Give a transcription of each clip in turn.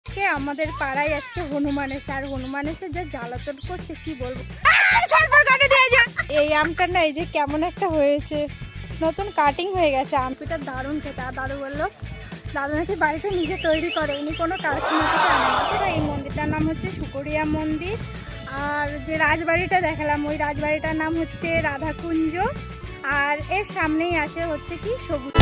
আজকে আমাদের পাড়ায় আজকে হনুমান এসে, আর হনুমান এসে যা জ্বালাতন করছে কি বলবো। এই আমটা না এই যে কেমন একটা হয়েছে, নতুন কাটিং হয়ে গেছে। আমটা দারুণ খেতে। আর দাদু বললো দাদু নাকি বাড়িতে নিজে তৈরি করে, উনি কোনো কারখানা থেকে আনে না। তো এই মন্দিরটার নাম হচ্ছে সুকরিয়া মন্দির। আর যে রাজবাড়িটা দেখালাম ওই রাজবাড়িটার নাম হচ্ছে রাধাকুঞ্জ। আর এর সামনেই আছে হচ্ছে কি সবুজ।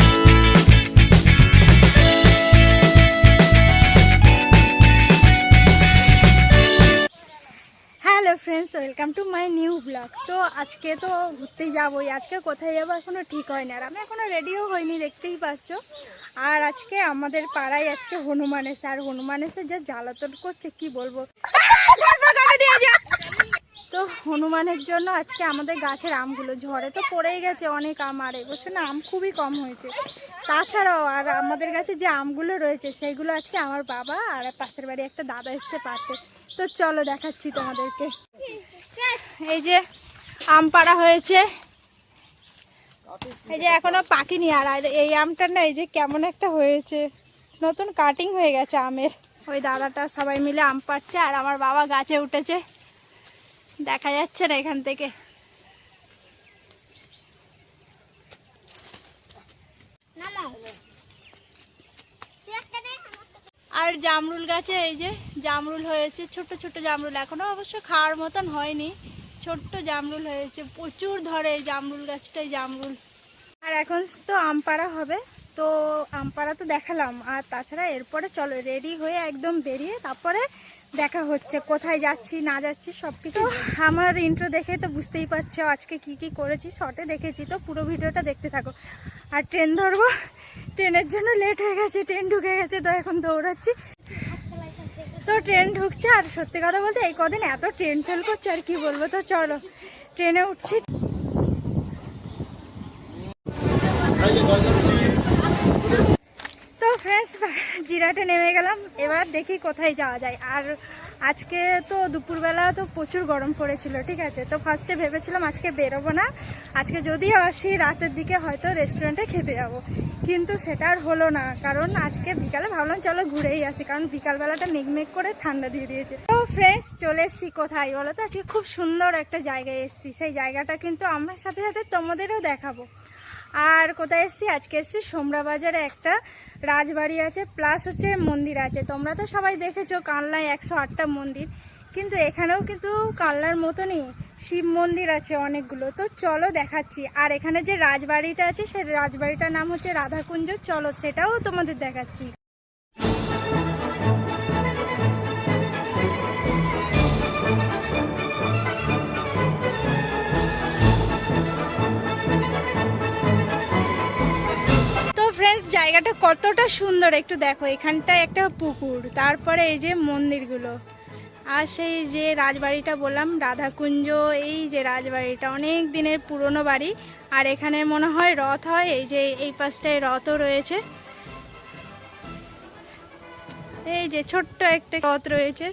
Hello friends, welcome to my new blog. তো আজকে তো ঘুরতে যাবোই। আজকে কোথায় যাবো এখনও ঠিক হয়নি, আর আমি এখনও রেডিও হইনি, দেখতেই পাচ্ছ। আর আজকে আমাদের পাড়ায় আজকে হনুমান এসে, আর হনুমান এসে যা জ্বালাতন করছে কি বলবো। তো হনুমানের জন্য আজকে আমাদের গাছের আমগুলো ঝড়ে তো পড়েই গেছে অনেক আম, আর এবছর না আম খুবই কম হয়েছে। তাছাড়াও আর আমাদের গাছে যে আমগুলো রয়েছে সেইগুলো আজকে আমার বাবা আর পাশের বাড়ি একটা দাদা এসছে পাড়তে। তো চলো দেখাচ্ছি তোমাদেরকে। এই যে আম পাড়া হয়েছে, এই যে এখনো পাকিনি। আর এই আমটা না এই যে কেমন একটা হয়েছে, নতুন কাটিং হয়ে গেছে আমের। ওই দাদাটা সবাই মিলে আম পাড়ছে, আর আমার বাবা গাছে উঠেছে, দেখা যাচ্ছে না এখান থেকে। আর জামরুল গাছে এই যে জামরুল হয়েছে, ছোট ছোট জামরুল, এখনো অবশ্য খাওয়ার মতন হয়নি, ছোট্ট জামরুল হয়েছে, প্রচুর ধরে এই জামরুল গাছটাই জামরুল। আর এখন তো আম পাড়া হবে, তো আম পাড়া তো দেখালাম। আর তাছাড়া এরপরে চলো রেডি হয়ে একদম বেরিয়ে তারপরে দেখা হচ্ছে কোথায় যাচ্ছি না যাচ্ছি সব কিছু। আমার ইন্ট্রো দেখে তো বুঝতেই পারছো আজকে কি কি করেছি, শর্টে দেখেছি, তো পুরো ভিডিওটা দেখতে থাকো। আর ট্রেন ধরবো, ট্রেনের জন্য লেট হয়ে গেছে, ট্রেন ঢুকে গেছে, তো এখন দৌড়াচ্ছি। তো ট্রেন ঢুকছে, আর সত্যি কথা বলতে এই কদিন এত ট্রেন ফেল করছে আর কি বলবো। তো চলো ট্রেনে উঠছি। তো ফ্রেন্ডস জিরাটে নেমে গেলাম, এবার দেখি কোথায় যাওয়া যায়। আর আজকে তো দুপুরবেলা তো প্রচুর গরম পড়েছিল, ঠিক আছে। তো ফার্স্টে ভেবেছিলাম আজকে বেরোবো না, আজকে যদিও আসি রাতের দিকে হয়তো রেস্টুরেন্টে খেতে যাব, কিন্তু সেটা আর হলো না। কারণ আজকে বিকালে ভাবলাম চলো ঘুরেই আসি, কারণ বিকালবেলাটা মেঘমেঘ করে ঠান্ডা দিয়ে দিয়েছে। তো ফ্রেন্ডস চলে এসছি কোথায় বলো তো, আজকে খুব সুন্দর একটা জায়গায় এসছি। সেই জায়গাটা কিন্তু আমার সাথে সাথে তোমাদেরও দেখাবো। আর কোথায় এসছি, আজকে এসছি সোমরা বাজারে একটা রাজবাড়ি আছে, প্লাস হচ্ছে মন্দির আছে। তোমরা তো সবাই দেখেছো কানলায় 108টা মন্দির, কিন্তু এখানেও কিন্তু কানলার মতনই শিব মন্দির আছে অনেকগুলো। তো চলো দেখাচ্ছি। আর এখানে যে রাজবাড়িটা আছে সেই রাজবাড়িটার নাম হচ্ছে রাধাকুঞ্জ, চলো সেটাও তোমাদের দেখাচ্ছি। ফ্রেন্ডস জায়গাটা কতটা সুন্দর একটু দেখো, এখানটায় একটা পুকুর, তারপরে এই যে মন্দিরগুলো, আর সেই যে রাজবাড়িটা বললাম রাধাকুঞ্জ, এই যে রাজবাড়িটা অনেক দিনের পুরনো বাড়ি। আর এখানে মনে হয় রথ হয়, এই যে এই পাশটায় রথও রয়েছে, এই যে ছোট্ট একটা রথ রয়েছে।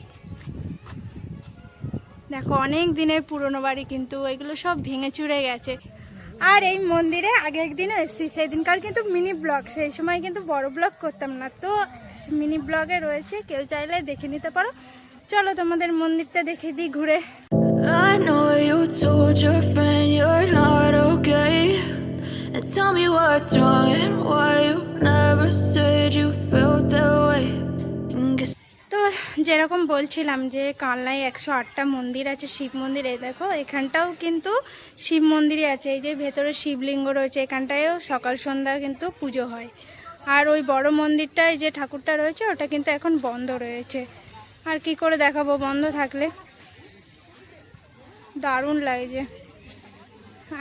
দেখো অনেক দিনের পুরনো বাড়ি, কিন্তু এগুলো সব ভেঙে চুরে গেছে। আর এই মন্দিরে আগে একদিনও এসেছি, সেদিনকার কিন্তু মিনি ব্লগ, সেই সময় কিন্তু বড় ব্লগ করতাম না, তো মিনি ব্লগে রয়েছে, কেউ চাইলে দেখে নিতে পারো। চলো তোমাদের মন্দিরটা দেখে দিই ঘুরে। I know you told your friend you're not okay, and tell me what's wrong and why you never said you felt that way. তো যেরকম বলছিলাম যে কানলায় 108টা মন্দির আছে, শিব মন্দির। এই দেখো এখানটাও কিন্তু শিব মন্দিরই আছে, এই যে ভেতরে শিবলিঙ্গ রয়েছে, এখানটায়ও সকাল সন্ধ্যা কিন্তু পুজো হয়। আর ওই বড় মন্দিরটায় যে ঠাকুরটা রয়েছে ওটা কিন্তু এখন বন্ধ রয়েছে। আর কি করে দেখাবো বন্ধ থাকলে, দারুণ লাগছে।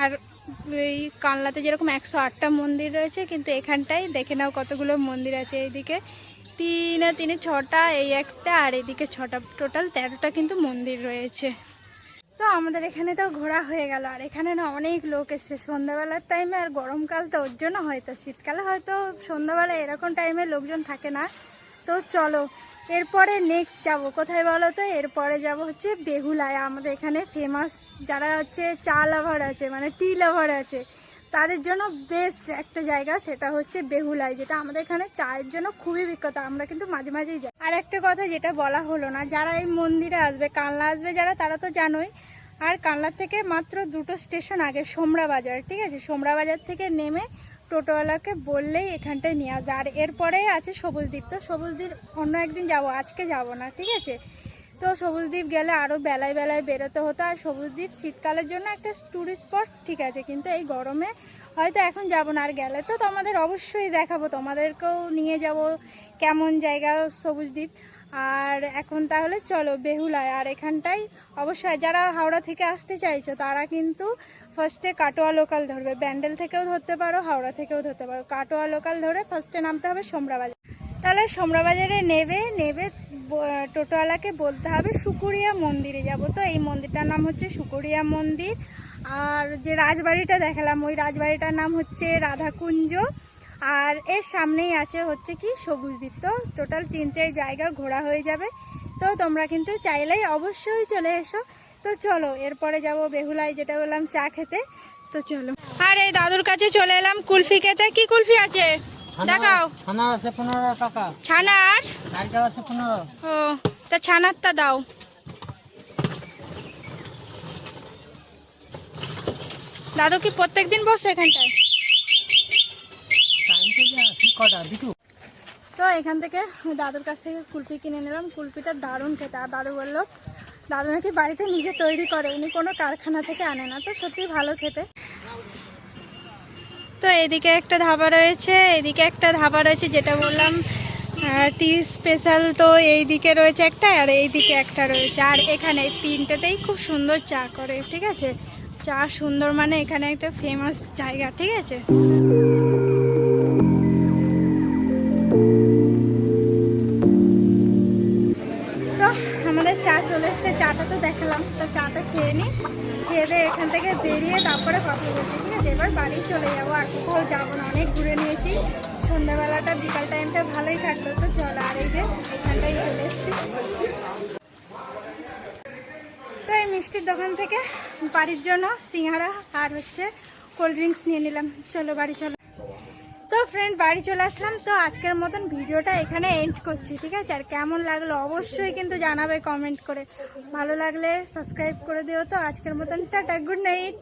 আর এই কানলাতে যেরকম 108টা মন্দির রয়েছে, কিন্তু এখানটায় দেখে নাও কতগুলো মন্দির আছে। এইদিকে 3 আর 3 6টা, এই একটা, আর এদিকে 6টা, টোটাল 13টা কিন্তু মন্দির রয়েছে। তো আমাদের এখানে তো ঘোরা হয়ে গেল। আর এখানে না অনেক লোক এসছে সন্ধ্যাবেলার টাইমে, আর গরমকাল তো ওর জন্য হয়তো, শীতকালে হয়তো সন্ধ্যাবেলা এরকম টাইমে লোকজন থাকে না। তো চলো এরপরে নেক্সট যাব কোথায় বলো তো, এরপরে যাব হচ্ছে বেহুলায়। আমাদের এখানে ফেমাস যারা হচ্ছে চা লাভার আছে, মানে টি লাভার আছে, তাদের জন্য বেস্ট একটা জায়গা, সেটা হচ্ছে বেহুলাই, যেটা আমাদের এখানে চায়ের জন্য খুবই বিখ্যাত। আমরা কিন্তু মাঝে মাঝেই যাই। আর একটা কথা যেটা বলা হলো না, যারা এই মন্দিরে আসবে, কানলা আসবে যারা, তারা তো জানোই। আর কানলার থেকে মাত্র 2টো স্টেশন আগে সোমরা বাজার, ঠিক আছে? সোমরা বাজার থেকে নেমে টোটোওয়ালাকে বললেই এখানটায় নিয়ে আসবে। আর এরপরে আছে সবুজদ্বীপ। তো সবুজদ্বীপ অন্য একদিন যাব, আজকে যাব না, ঠিক আছে? তো সবুজদ্বীপ গেলে আরও বেলায় বেলায় বেরোতে হতো। আর সবুজদ্বীপ শীতকালের জন্য একটা ট্যুরিস্ট স্পট, ঠিক আছে, কিন্তু এই গরমে হয়তো এখন যাব না। আর গেলে তো তোমাদের অবশ্যই দেখাবো, তোমাদেরকেও নিয়ে যাব কেমন জায়গা সবুজদ্বীপ। আর এখন তাহলে চলো বেহুলায়। আর এখানটাই অবশ্যই যারা হাওড়া থেকে আসতে চাইছো তারা কিন্তু ফার্স্টে কাটোয়া লোকাল ধরবে। ব্যান্ডেল থেকেও ধরতে পারো, হাওড়া থেকেও ধরতে পারো। কাটোয়া লোকাল ধরে ফার্স্টে নামতে হবে সোমরা বাজার। তাহলে সোমরা বাজারে নেবে টোটোওয়ালাকে বলতে হবে সুকুরিয়া মন্দিরে যাব। তো এই মন্দিরটার নাম হচ্ছে সুকুরিয়া মন্দির। আর যে রাজবাড়িটা দেখালাম, ওই রাজবাড়িটার নাম হচ্ছে রাধাকুঞ্জ। আর এর সামনেই আছে হচ্ছে কি সবুজদ্বীপ। তো টোটাল 3-4 জায়গা ঘোরা হয়ে যাবে। তো তোমরা কিন্তু চাইলেই অবশ্যই চলে এসো। তো চলো এরপরে যাব বেহুলায়, যেটা বললাম চা খেতে। তো চলো। আর এই দাদুর কাছে চলে এলাম কুলফি খেতে। কি কুলফি আছে দেখাও। ছানা আছে 15 টাকা, ছানার নারকেল আছে 15। ও, তা ছানারটা দাও। দাদু কি প্রত্যেকদিন বসে এখানটায়? তো এখান থেকে দাদুর কাছ থেকে কুলফি কিনে নিলাম। কুলফিটা দারুণ খেতে। আর দাদু বললো দাদু নাকি বাড়িতে নিজে তৈরি করে, উনি কোনো কারখানা থেকে আনে না। তো সত্যি ভালো খেতে। তো এদিকে একটা ধাবা রয়েছে, এদিকে একটা ধাবা রয়েছে, যেটা বললাম টি স্পেশাল। তো এইদিকে রয়েছে একটা, আর এইদিকে একটা রয়েছে। আর এখানে তিনটেতেই খুব সুন্দর চা করে, ঠিক আছে? চা সুন্দর মানে এখানে একটা ফেমাস জায়গা, ঠিক আছে? তো আমাদের চা চলে এসছে, চাটা তো দেখালাম। তো চাটা খেয়ে নিই, খেয়ে দিয়ে এখান থেকে বেরিয়ে তারপরে কথা বলছি, ঠিক আছে? এবার বাড়ি চলে যাবো, আর কোথাও যাবো না, অনেক ঘুরে নিয়েছি। সন্ধ্যাবেলাটা বিকাল টাইমটা ভালোই থাকলো। তো চলো, আর এই যে এখানটাই চলে এসছি। তো এই মিষ্টির দোকান থেকে বাড়ির জন্য সিঙ্গাড়া আর হচ্ছে কোল্ড ড্রিঙ্কস নিয়ে নিলাম। চলো বাড়ি চলো। তো ফ্রেন্ড, বাড়ি চলে আসলাম। তো আজকের মতন ভিডিওটা এখানে এন্ড করছি, ঠিক আছে? আর কেমন লাগলো অবশ্যই কিন্তু জানাবে কমেন্ট করে। ভালো লাগলে সাবস্ক্রাইব করে দিও। তো আজকের মতন টাটা, গুড নাইট।